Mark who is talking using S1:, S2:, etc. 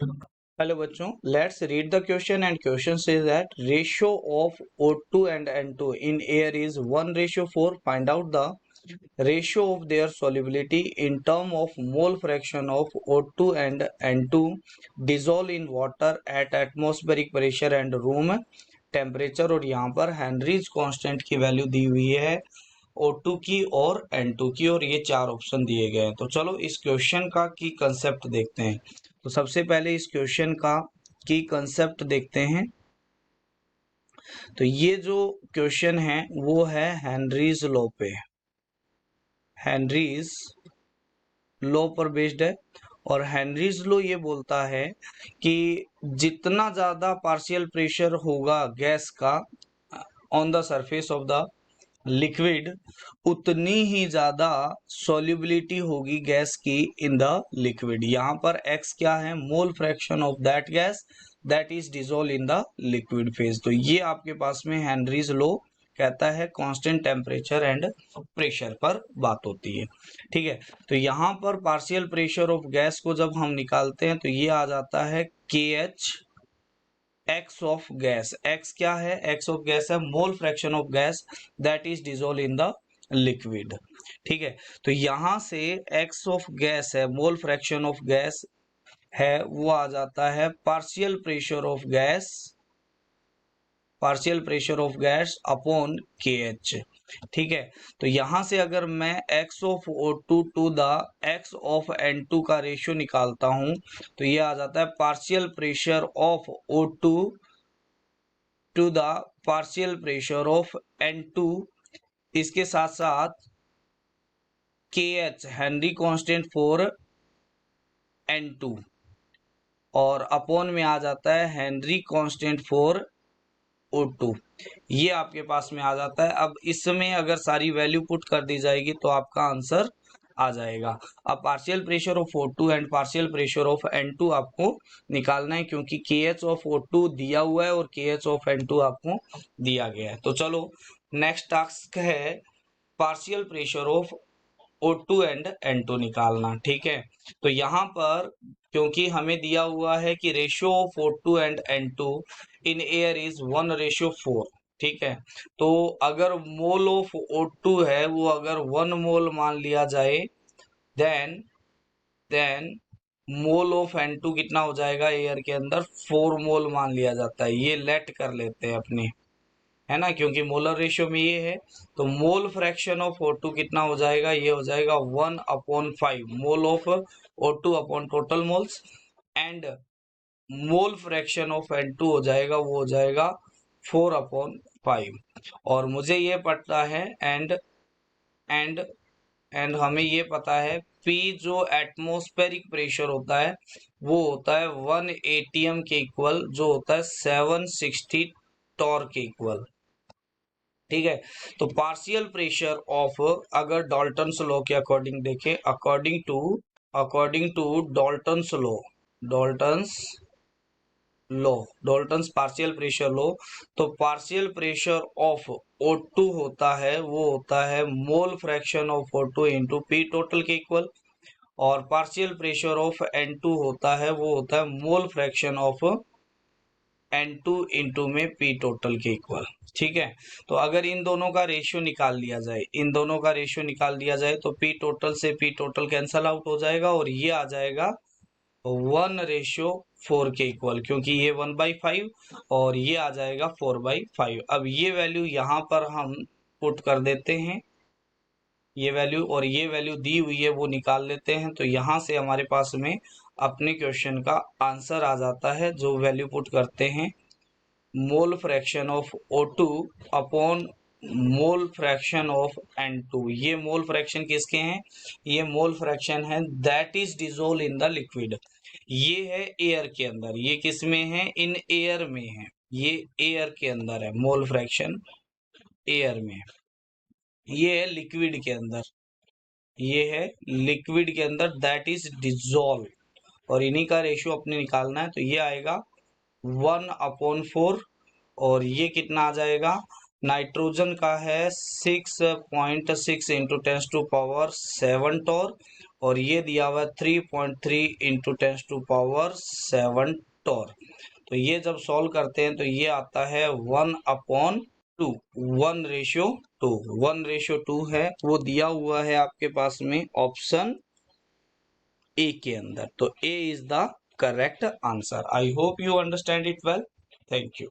S1: Hello बच्चों, let's read the question and question says that ratio of O2 and N2 in air is 1:4. Find out the ratio of their solubility in term of mole fraction of O2 and N2 dissolve in water at atmospheric pressure and room temperature। और यहाँ पर Henrys constant की value दी हुई है O2 की और N2 की, और ये चार ऑप्शन दिए गए हैं। तो चलो इस क्वेश्चन का की कंसेप्ट देखते हैं। तो सबसे पहले इस क्वेश्चन का की कंसेप्ट देखते हैं। तो ये जो क्वेश्चन है वो है हेनरीज लॉ पे, हेनरीज लॉ पर बेस्ड है। और हेनरीज लॉ ये बोलता है कि जितना ज्यादा पार्शियल प्रेशर होगा गैस का on the surface of the liquid, उतनी ही ज्यादा सॉल्युबिलिटी होगी गैस की इन द लिक्विड। यहाँ पर x क्या है? Mole fraction of that gas that is dissolve in the liquid phase. तो ये आपके पास में हेनरीज लॉ कहता है कांस्टेंट टेम्परेचर एंड प्रेशर पर बात होती है। ठीक है, तो यहाँ पर पार्शियल प्रेशर ऑफ गैस को जब हम निकालते हैं तो ये आ जाता है KH x of gas. X क्या है? एक्स ऑफ गैस है mole fraction of gas that is dissolve in the liquid. ठीक है, तो यहां से एक्स ऑफ गैस है, मोल फ्रैक्शन ऑफ गैस है, वो आ जाता है partial pressure of gas, partial pressure of gas upon KH। ठीक है, तो यहां से अगर मैं x of O2 to the x of N2 का रेशियो निकालता हूं तो ये आ जाता है partial pressure of O2 to the partial pressure of N2। इसके साथ साथ KH Henry constant for N2 और अपॉन में आ जाता है हेनरी कांस्टेंट फॉर O2। ये आपके पास में आ जाता है। अब इसमें अगर सारी वैल्यू पुट कर दी जाएगी तो आपका आंसर आ जाएगा। अब partial pressure of O2 and partial pressure of N2 आपको निकालना है, क्योंकि KH ऑफ O2 दिया हुआ है और KH ऑफ N2 आपको दिया गया है। तो चलो नेक्स्ट टास्क है partial pressure of O2 and N2 निकालना। ठीक है, तो यहाँ पर क्योंकि हमें दिया हुआ है कि ratio of O2 and N2 in air is 1:4। ठीक है, तो अगर मोल ऑफ O2 है वो अगर 1 मोल मान लिया जाए, देन मोल ऑफ N2 कितना हो जाएगा? एयर के अंदर 4 मोल मान लिया जाता है। ये लेट कर लेते हैं अपने, है ना, क्योंकि मोलर रेशियो में ये है। तो मोल फ्रैक्शन ऑफ O2 कितना हो जाएगा? ये हो जाएगा 1/5 mole of O2 upon total moles, and mole fraction of N2 हो जाएगा, वो हो जाएगा 4/5। और मुझे ये पता है एंड एंड हमें ये पता है P जो एटमॉस्फेरिक प्रेशर होता है वो होता है 1 ATM के इक्वल, जो होता है 760 टॉर्क के इक्वल। ठीक है, तो पार्शियल प्रेशर ऑफ, अगर डाल्टन्स लॉ के अकॉर्डिंग देखें, according to Dalton's law, Dalton's law, Dalton's partial pressure law, तो पार्शियल प्रेशर ऑफ O2 होता है वो होता है mole fraction of O2 into P total के इक्वल, और पार्शियल प्रेशर ऑफ N2 होता है वो होता है mole fraction of N2 into में P टोटल के इक्वल। ठीक है, तो अगर इन दोनों का रेशियो निकाल लिया जाए, इन दोनों का रेशियो निकाल दिया जाए तो P टोटल से P टोटल कैंसल आउट हो जाएगा और ये आ जाएगा 1:4 के इक्वल, क्योंकि ये 1/5 और ये आ जाएगा 4/5। अब ये वैल्यू यहाँ पर हम पुट कर देते हैं, ये वैल्यू और ये वैल्यू दी हुई है वो निकाल लेते हैं। तो यहाँ से हमारे पास में अपने क्वेश्चन का आंसर आ जाता है, जो वैल्यू पुट करते हैं मोल fraction of O2 upon mole fraction of N2। ये मोल फ्रैक्शन किसके हैं? ये मोल फ्रैक्शन है that is dissolve in the liquid. ये है एयर के अंदर, ये किस में है? इन एयर में है, ये एयर के अंदर है मोल फ्रैक्शन, एयर में। ये है लिक्विड के अंदर, ये है लिक्विड के अंदर दैट इज डिसॉल्व, और इन्हीं का रेशियो अपने निकालना है। तो ये आएगा 1/4 और ये कितना आ जाएगा? नाइट्रोजन का है 6.6 इंटू 10⁻7 टॉर, और ये दिया हुआ है 3.3 इंटू 10⁻7 टॉर। तो ये जब सॉल्व करते हैं तो ये आता है 1/2, 1:2, 1:2 है, वो दिया हुआ है आपके पास में ऑप्शन ए के अंदर। तो A is the correct answer. I hope you understand it well. Thank you.